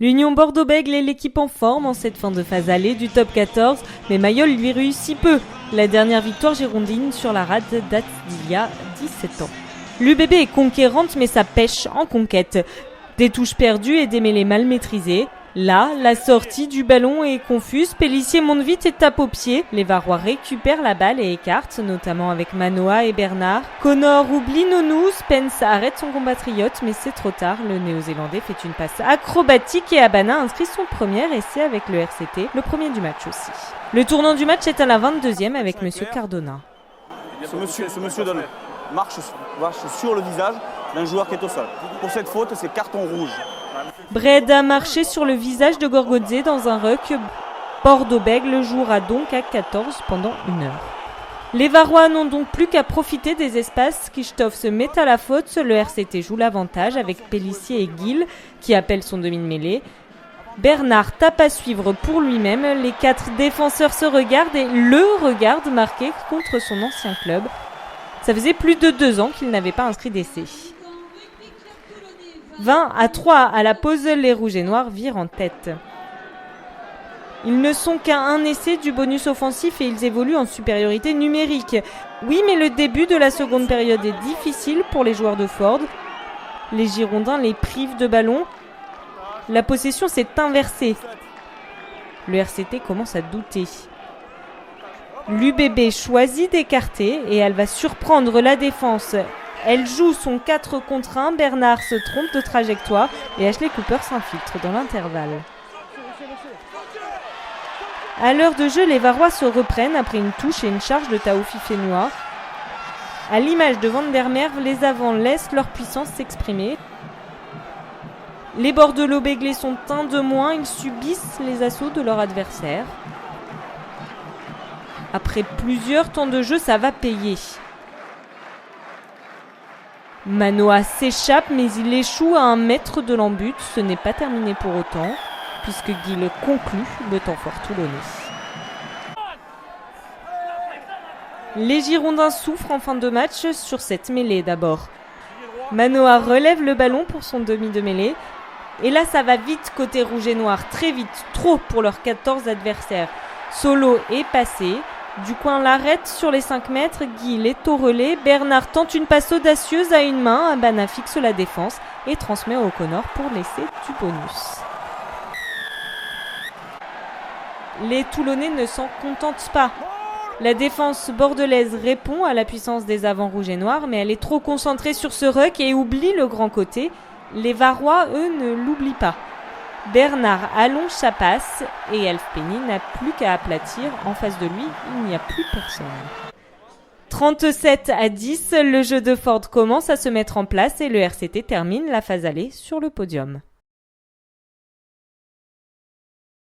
L'Union Bordeaux-Bègles est l'équipe en forme en cette fin de phase allée du top 14, mais Mayol lui réussit peu. La dernière victoire girondine sur la rade date d'il y a 17 ans. L'UBB est conquérante, mais ça pêche en conquête. Des touches perdues et des mêlées mal maîtrisées. Là, la sortie du ballon est confuse, Pélissier monte vite et tape au pied. Les Varois récupèrent la balle et écartent, notamment avec Manoa et Bernard. Connor oublie Nounou, Spence arrête son compatriote, mais c'est trop tard. Le Néo-Zélandais fait une passe acrobatique et Abana inscrit son premier essai avec le RCT, le premier du match aussi. Le tournant du match est à la 22e avec Monsieur Cardona. Ce monsieur donne marche sur le visage d'un joueur qui est au sol. Pour cette faute, c'est carton rouge. Bred a marché sur le visage de Gorgodze dans un ruck. Bordeaux-Bègles jouera donc à 14 pendant 1 heure. Les Varois n'ont donc plus qu'à profiter des espaces. Kishtov se met à la faute. Le RCT joue l'avantage avec Pélissier et Gill qui appellent son demi de mêlée. Bernard tape à suivre pour lui-même. Les 4 défenseurs se regardent et le regardent marquer contre son ancien club. Ça faisait plus de 2 ans qu'il n'avait pas inscrit d'essai. 20-3 à la pause, les Rouges et Noirs virent en tête. Ils ne sont qu'à un essai du bonus offensif et ils évoluent en supériorité numérique. Oui, mais le début de la seconde période est difficile pour les joueurs de Ford. Les Girondins les privent de ballon. La possession s'est inversée. Le RCT commence à douter. L'UBB choisit d'écarter et elle va surprendre la défense. Elle joue son 4 contre 1, Bernard se trompe de trajectoire et Ashley Cooper s'infiltre dans l'intervalle. À l'heure de jeu, les Varois se reprennent après une touche et une charge de Taoufi Fénois. À l'image de Van der Merwe, les avants laissent leur puissance s'exprimer. Les Bordelot-Béglés sont un de moins, ils subissent les assauts de leur adversaire. Après plusieurs temps de jeu, ça va payer. Manoa s'échappe, mais il échoue à 1 mètre de l'embut. Ce n'est pas terminé pour autant, puisque Gill conclut le temps fort toulonnais. Les Girondins souffrent en fin de match sur cette mêlée d'abord. Manoa relève le ballon pour son demi de mêlée. Et là, ça va vite côté rouge et noir, très vite, trop pour leurs 14 adversaires. Solo est passé. Du coin l'arrête sur les 5 mètres, Gill est au relais, Bernard tente une passe audacieuse à une main, Abana fixe la défense et transmet au Connor pour l'essai du bonus. Les Toulonnais ne s'en contentent pas. La défense bordelaise répond à la puissance des avants rouges et noirs, mais elle est trop concentrée sur ce ruck et oublie le grand côté. Les Varois, eux, ne l'oublient pas. Bernard allonge sa passe et Elfpenny n'a plus qu'à aplatir. En face de lui, il n'y a plus personne. 37-10, le jeu de Ford commence à se mettre en place et le RCT termine la phase allée sur le podium.